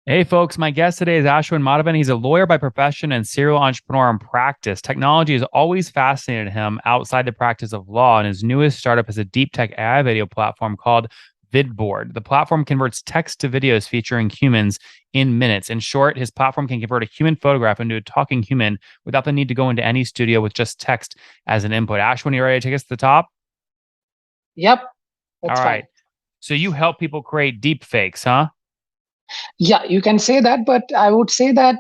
Hey folks, my guest today is Ashwin Madhavan. He's a lawyer by profession and serial entrepreneur in practice. Technology has always fascinated him outside the practice of law, and his newest startup is a deep tech AI video platform called Vidboard. The platform converts text to videos featuring humans in minutes. In short, his platform can convert a human photograph into a talking human without the need to go into any studio with just text as an input. Ashwin, you ready to take us to the top? Yep, All that's fine. right. So you help people create deep fakes, huh? Yeah, you can say that, but I would say that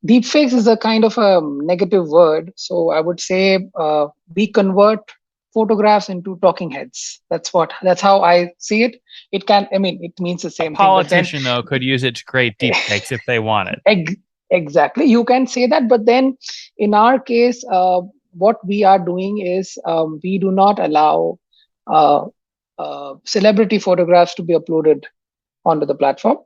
deepfakes is a kind of a negative word. So I would say we convert photographs into talking heads. That's how I see it. It can, I mean, it means the A same thing, but then politician, though, could use it to create deep fakes if they wanted. ex- exactly, you can say that. But then in our case, what we are doing is we do not allow uh, celebrity photographs to be uploaded onto the platform.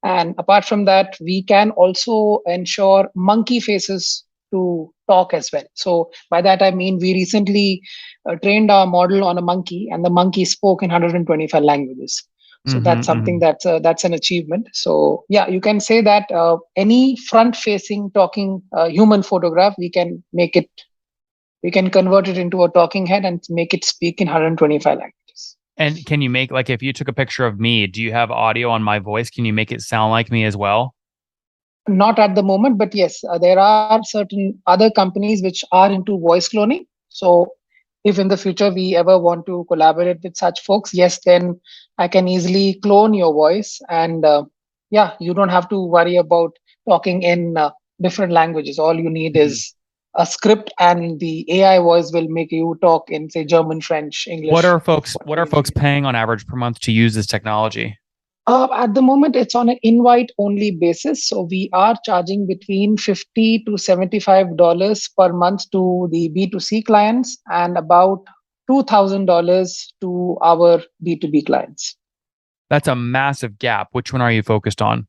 And apart from that, we can also ensure monkey faces to talk as well. So by that I mean we recently trained our model on a monkey, and the monkey spoke in 125 languages. So Mm-hmm, that's something mm-hmm. that's an achievement. So yeah, you can say that any front-facing talking human photograph, we can convert it into a talking head and make it speak in 125 languages. And can you make like if you took a picture of me, do you have audio on my voice? Can you make it sound like me as well? Not at the moment, but yes, there are certain other companies which are into voice cloning. So if in the future we ever want to collaborate with such folks, yes, then I can easily clone your voice, and yeah, you don't have to worry about talking in different languages. All you need Mhm. is a script, and the AI voice will make you talk in, say, German, French, What English, are folks what whatever are you folks need. paying on average per month to use this technology? At the moment, it's on an invite only basis. So we are charging between $50 to $75 per month to the B2C clients, and about $2,000 to our B2B clients. That's a massive gap. Which one are you focused on?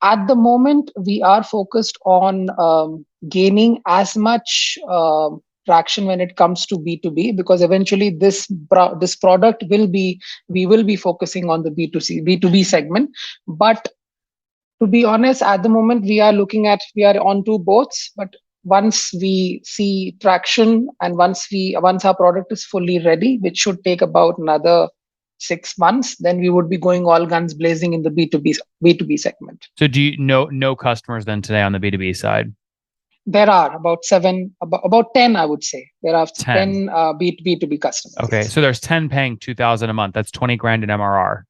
At the moment, we are focused on gaining as much traction when it comes to B2B, because eventually this product will be, we will be focusing on the B2C, B2B segment. But to be honest, at the moment we are on two boats. But once we see traction, and once our product is fully ready, which should take about another 6 months, then we would be going all guns blazing in the B2B segment. So do you know no customers then today on the B2B side? There are about 10, I would say. There are 10. 10 B2B customers. Okay. Yes. So there's 10 paying 2000 a month. That's 20 grand in MRR.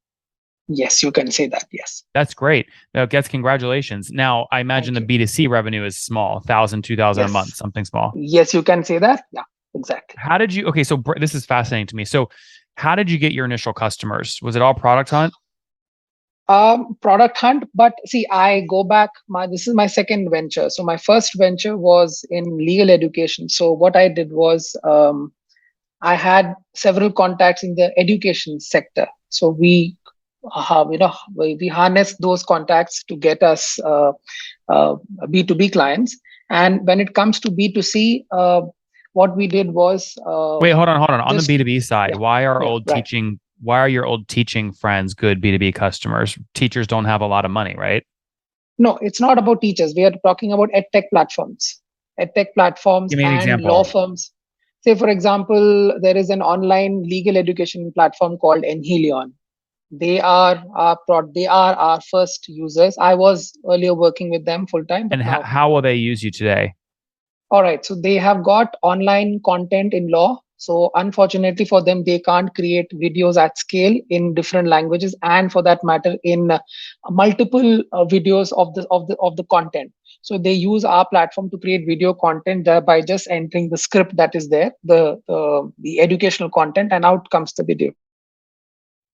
Yes, you can say that. Yes. That's great. Now, gets congratulations. Now, I imagine Thank the you. B2C revenue is small, 1000, 2000 a month, Yes. something small. Yes, you can say that. Yeah, exactly. How did you Okay, so this is fascinating to me. So how did you get your initial customers? Was it all product hunt? Product hunt. But see, I go back, my this is my second venture. So my first venture was in legal education. So what I did was, I had several contacts in the education sector. So we harnessed those contacts to get us uh, B2B clients. And when it comes to B2C, what we did was Wait, hold on. On the just B2B side, yeah, yeah, right. why are your old teaching friends good B2B customers? Teachers don't have a lot of money, right? No, it's not about teachers. We are talking about edtech platforms Give me an and law example. firms. Say, for example, there is an online legal education platform called Enhelion. They are our first users. I was earlier working with them full time, but And now, how will they use you today? all right. So they have got online content in law. So unfortunately for them, they can't create videos at scale in different languages, and for that matter, in multiple videos of the content. So they use our platform to create video content by just entering the script that is there, the educational content, and out comes the video.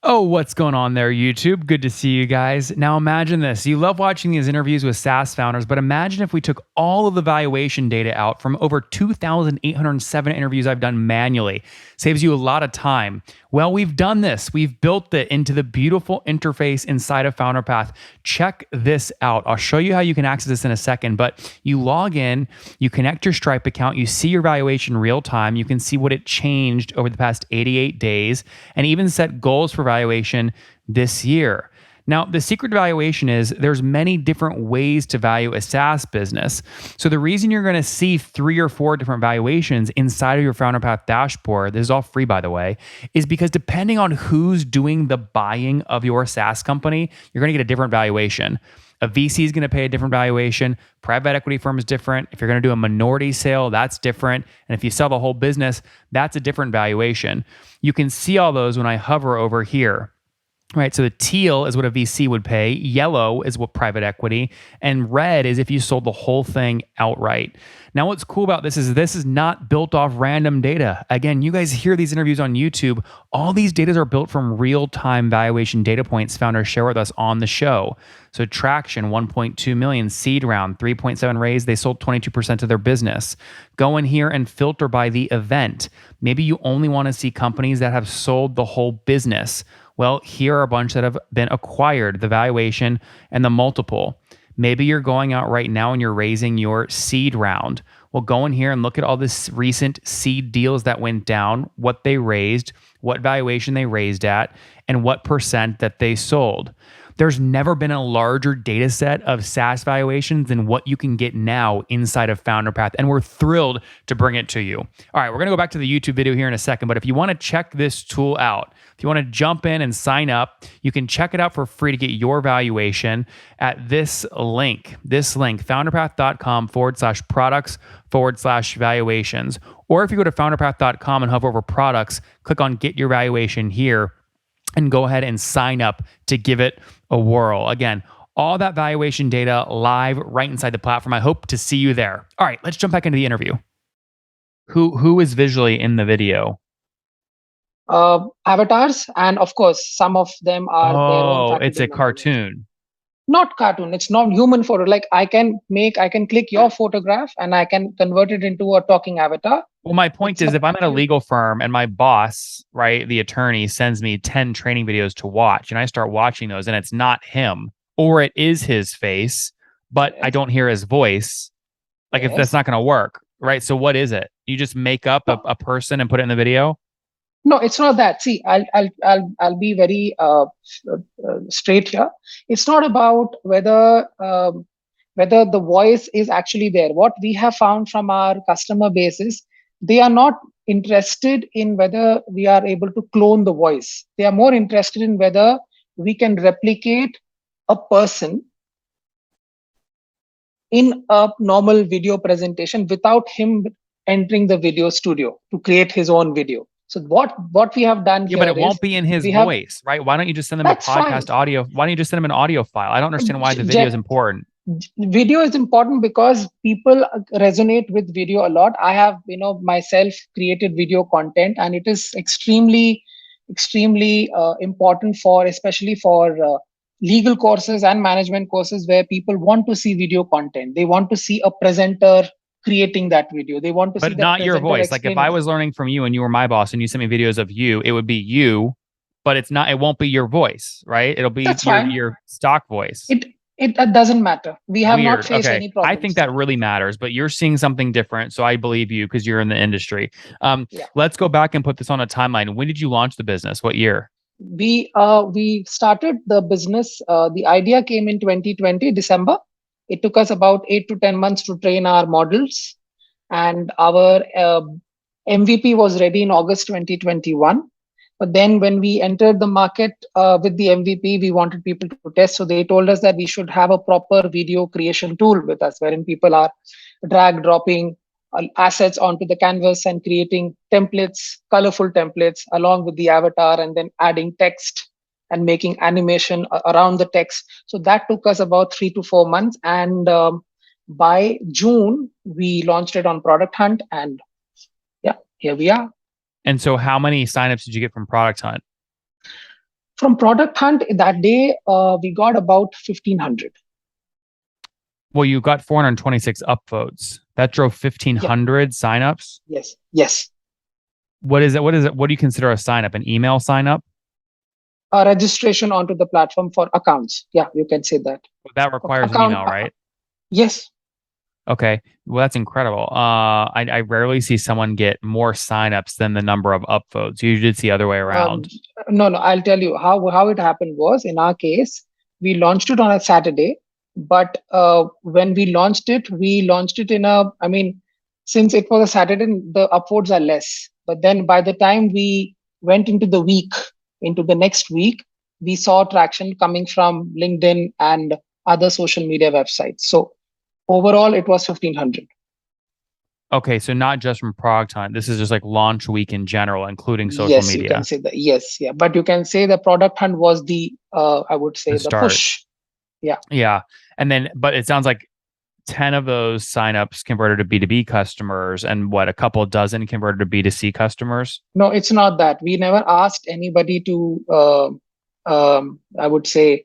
Oh, what's going on there, YouTube? Good to see you guys. Now imagine this. You love watching these interviews with SaaS founders, but imagine if we took all of the valuation data out from over 2,807 interviews I've done manually. Saves you a lot of time. Well, we've done this. We've built it into the beautiful interface inside of FounderPath. Check this out. I'll show you how you can access this in a second, but you log in, you connect your Stripe account, you see your valuation real time, you can see what it changed over the past 88 days, and even set goals for valuation this year. Now, the secret to valuation is there's many different ways to value a SaaS business. So the reason you're going to see 3 or 4 different valuations inside of your Founder Path dashboard, this is all free by the way, is because depending on who's doing the buying of your SaaS company, you're going to get a different valuation. A VC is going to pay a different valuation. Private equity firm is different. If you're going to do a minority sale, that's different. And if you sell the whole business, that's a different valuation. You can see all those when I hover over here. Right, so the teal is what a VC would pay, yellow is what private equity, and red is if you sold the whole thing outright. Now, what's cool about this is not built off random data. Again, you guys hear these interviews on YouTube. All these data are built from real-time valuation data points founders share with us on the show. So traction, 1.2 million, seed round, 3.7 raise, they sold 22% of their business. Go in here and filter by the event. Maybe you only want to see companies that have sold the whole business. Well, here are a bunch that have been acquired, the valuation and the multiple. Maybe you're going out right now and you're raising your seed round. Well, go in here and look at all this recent seed deals that went down, what they raised, what valuation they raised at, and what percent that they sold. There's never been a larger data set of SaaS valuations than what you can get now inside of Founder Path, and we're thrilled to bring it to you. All right, we're going to go back to the YouTube video here in a second, but if you want to check this tool out, if you want to jump in and sign up, you can check it out for free to get your valuation at this link, founderpath.com/products/valuations. Or if you go to founderpath.com and hover over products, click on get your valuation here and go ahead and sign up to give it a whirl. Again, all that valuation data live right inside the platform. I hope to see you there. All right, let's jump back into the interview. Who is visually in the video? Avatars, and of course, some of them are their own faculty it's a members. cartoon. Not cartoon. It's not human photo. Like I can click your photograph and I can convert it into a talking avatar. Well, my point is if I'm at a legal firm and my boss, right, the attorney sends me 10 training videos to watch and I start watching those and it's not him or it is his face, but I don't hear his voice, like if that's not going to work, right? So what is it? You just make up a person and put it in the video? No, it's not that. See, I'll be very straight here. It's not about whether the voice is actually there. What we have found from our customer base is they are not interested in whether we are able to clone the voice. They are more interested in whether we can replicate a person in a normal video presentation without him entering the video studio to create his own video. So what we have done here, but it won't be in his voice, right? Why don't you just send them a podcast audio? Why don't you just send them an audio file? I don't understand why the video is important. Video is important because people resonate with video a lot. I have, myself created video content, and it is extremely important especially for legal courses and management courses where people want to see video content. They want to see a presenter creating that video. They want to see that, but not your voice. Like if I was learning from you and you were my boss and you sent me videos of you, it would be you, but it won't be your voice, right? It'll be your stock voice. It doesn't matter. We have not faced any problems. I think that really matters, but you're seeing something different. So I believe you because you're in the industry. Let's go back and put this on a timeline. When did you launch the business? What year? We started the business. The idea came in 2020, December. It took us about 8 to 10 months to train our models, and our MVP was ready in August 2021. But then when we entered the market with the MVP, we wanted people to test. So they told us that we should have a proper video creation tool with us, wherein people are drag dropping assets onto the canvas and creating templates, colorful templates, along with the avatar, and then adding text and making animation around the text. So that took us about 3 to 4 months. And by June, we launched it on Product Hunt. And here we are. And so how many signups did you get from Product Hunt? From Product Hunt that day, we got about 1,500. Well, you got 426 upvotes. That drove 1,500 signups? Yes. What is it? What do you consider a signup? An email signup? A registration onto the platform for accounts. Yeah, you can say that. Well, that requires an email, right? Yes. Okay. Well, that's incredible. I rarely see someone get more signups than the number of upvotes. You did see the other way around. No. I'll tell you how it happened was, in our case, We launched it on a Saturday, but when we launched it in a, I mean, since it was a Saturday, the upvotes are less. But then by the time we went into the week, into the next week, we saw traction coming from LinkedIn and other social media websites. So overall, it was 1,500. Okay, so not just from product hunt. This is just like launch week in general, including social Yes, you can media. say that. Yes, yeah. But you can say the product hunt was the, I would The say, the start. push. Yeah. Yeah. And then, but it sounds like 10 of those signups converted to B2B customers and what, a couple dozen converted to B2C customers? No, it's not that. We never asked anybody to, I would say,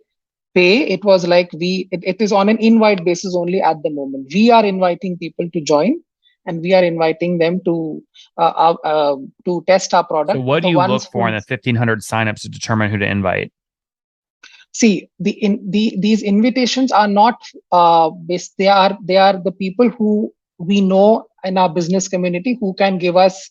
pay. It was like it is on an invite basis only at the moment. We are inviting people to join, and we are inviting them to test our So product. what do The you ones look for in who the 1,500 signups to determine who to invite? see these invitations are not they are the people who we know in our business community who can give us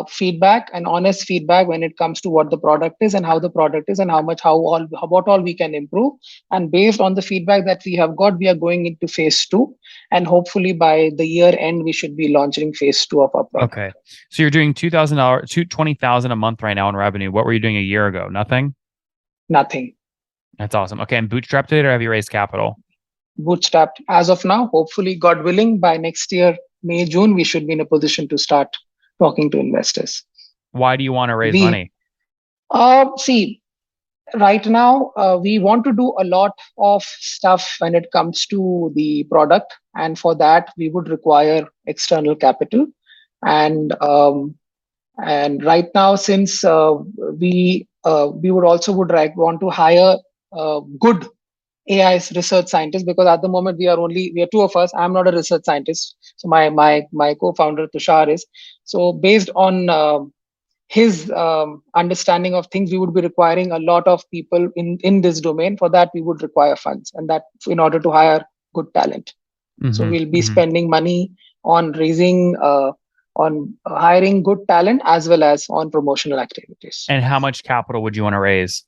feedback and honest feedback when it comes to what the product is and how the product is and what all we can improve. And based on the feedback that we have got, we are going into phase two, and hopefully by the year end we should be launching phase two of our product. Okay. So you're doing $2,000, 20,000 a month right now in revenue. What were you doing a year ago? Nothing? Nothing. That's awesome. Okay. And bootstrapped it or have you raised capital? Bootstrapped as of now. Hopefully, God willing, by next year, May, June, we should be in a position to start talking to investors. Why do you want to raise We money? see right now we want to do a lot of stuff when it comes to the product, and for that we would require external capital. And right now, since we would also want to hire good AI research scientist, because at the moment we are two of us. I'm not a research scientist, so my co-founder Tushar is. So based on his understanding of things, we would be requiring a lot of people in this domain. For that, we would require funds, and that in order to hire good talent. So we'll be spending money on raising on hiring good talent as well as on promotional activities. And how much capital would you want to raise?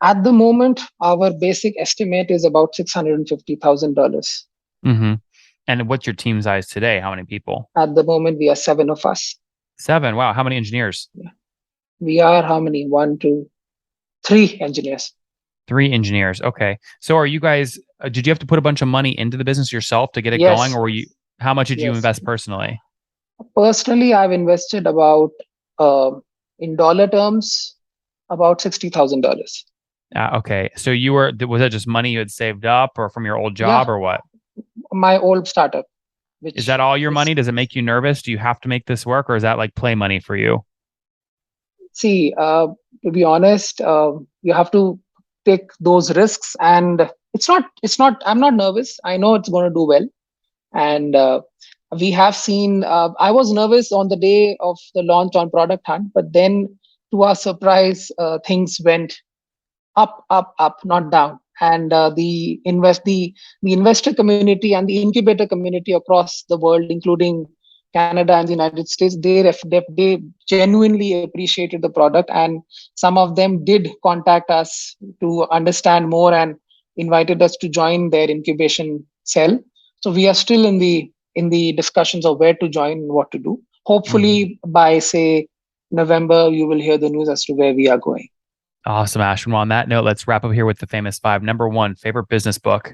At the moment, our basic estimate is about $650,000. And what's your team size today? How many people? At the moment, we are 7 of us. 7. Wow. How many engineers? Yeah. We are how many? 1, 2, 3 engineers. 3 engineers. Okay. So are you guys, did you have to put a bunch of money into the business yourself to get it going? Or how much did you invest personally? Personally, I've invested about, in dollar terms, about $60,000. Okay. So was that just money you had saved up or from your old job or what? My old startup. Is that all your money? Does it make you nervous? Do you have to make this work or is that like play money for you? See, to be honest, you have to take those risks, and I'm not nervous. I know it's going to do well. And we have seen, I was nervous on the day of the launch on Product Hunt, but then to our surprise, things went up, up, up, not down. And the investor community and the incubator community across the world, including Canada and the United States, they genuinely appreciated the product, and some of them did contact us to understand more and invited us to join their incubation cell. So we are still in the discussions of where to join and what to do. Hopefully, by say November, you will hear the news as to where we are going. Awesome, Ashwin. Well, on that note, let's wrap up here with the famous 5. Number 1, favorite business book.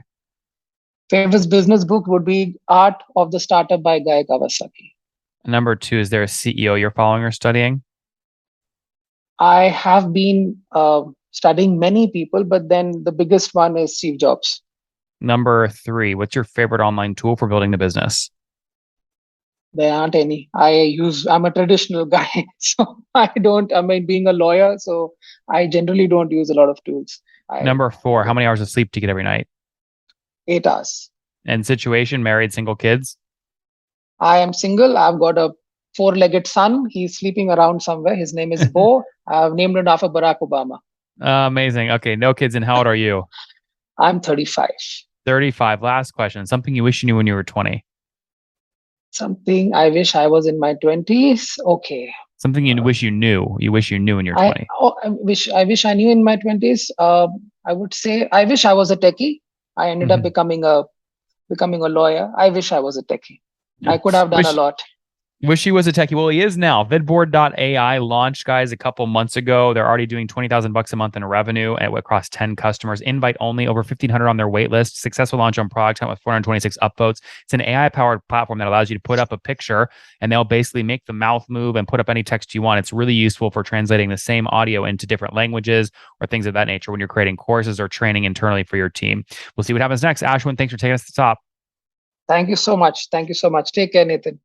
Favorite business book would be Art of the Startup by Guy Kawasaki. Number 2, is there a CEO you're following or studying? I have been studying many people, but then the biggest one is Steve Jobs. Number 3, what's your favorite online tool for building the business? There aren't any. I'm a traditional guy, so being a lawyer, so I generally don't use a lot of tools. Number 4, how many hours of sleep do you get every night? 8 hours. And situation, married, single, kids? I am single. I've got a 4-legged son. He's sleeping around somewhere. His name is Bo. I've named it after Barack Obama. Amazing. Okay, no kids. And how old are you? I'm 35. 35. Last question. Something you wish you knew when you were 20? Something I wish I was in my 20s. Okay. Something you wish you knew. You wish you knew in your I 20. oh, I wish I knew in my 20s. I would say I wish I was a techie. I ended up Mhm. becoming a lawyer. I wish I was a techie. Yeah. I could have done a Wish lot. Wish he was a techie. Well, he is now. Vidboard.ai launched, guys, a couple months ago. They're already doing $20,000 a month in revenue across 10 customers. Invite only, over 1,500 on their wait list. Successful launch on Product Hunt with 426 upvotes. It's an AI-powered platform that allows you to put up a picture, and they'll basically make the mouth move and put up any text you want. It's really useful for translating the same audio into different languages or things of that nature when you're creating courses or training internally for your team. We'll see what happens next. Ashwin, thanks for taking us to the top. Thank you so much. Thank you so much. Take care, Nathan.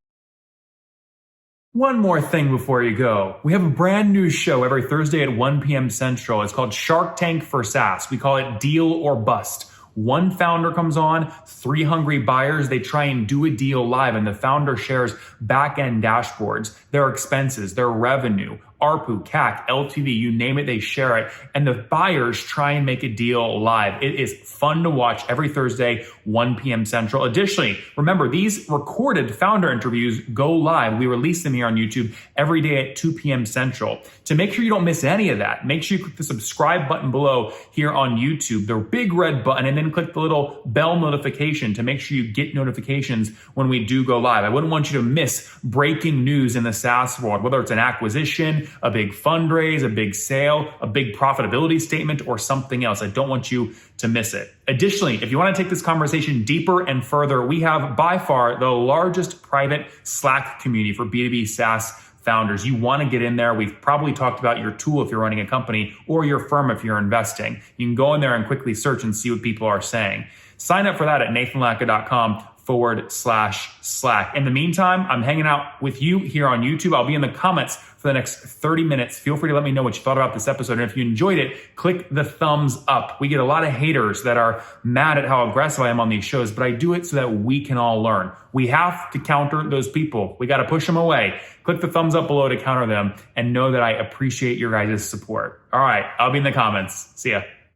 One more thing before you go. We have a brand new show every Thursday at 1 p.m. Central. It's called Shark Tank for SaaS. We call it Deal or Bust. One founder comes on, three hungry buyers. They try and do a deal live, and the founder shares back-end dashboards, their expenses, their revenue, ARPU, CAC, LTV, you name it, they share it. And the buyers try and make a deal live. It is fun to watch every Thursday, 1 p.m. Central. Additionally, remember, these recorded founder interviews go live. We release them here on YouTube every day at 2 p.m. Central. To make sure you don't miss any of that, make sure you click the subscribe button below here on YouTube, the big red button, and then click the little bell notification to make sure you get notifications when we do go live. I wouldn't want you to miss breaking news in the SaaS world, whether it's an acquisition, a big fundraise, a big sale, a big profitability statement, or something else. I don't want you to miss it. Additionally, if you want to take this conversation deeper and further, we have by far the largest private Slack community for B2B SaaS founders. You want to get in there. We've probably talked about your tool if you're running a company or your firm if you're investing. You can go in there and quickly search and see what people are saying. Sign up for that at nathanlatka.com/Slack. In the meantime, I'm hanging out with you here on YouTube. I'll be in the comments for the next 30 minutes. Feel free to let me know what you thought about this episode. And if you enjoyed it, click the thumbs up. We get a lot of haters that are mad at how aggressive I am on these shows, but I do it so that we can all learn. We have to counter those people. We got to push them away. Click the thumbs up below to counter them and know that I appreciate your guys' support. All right, I'll be in the comments. See ya.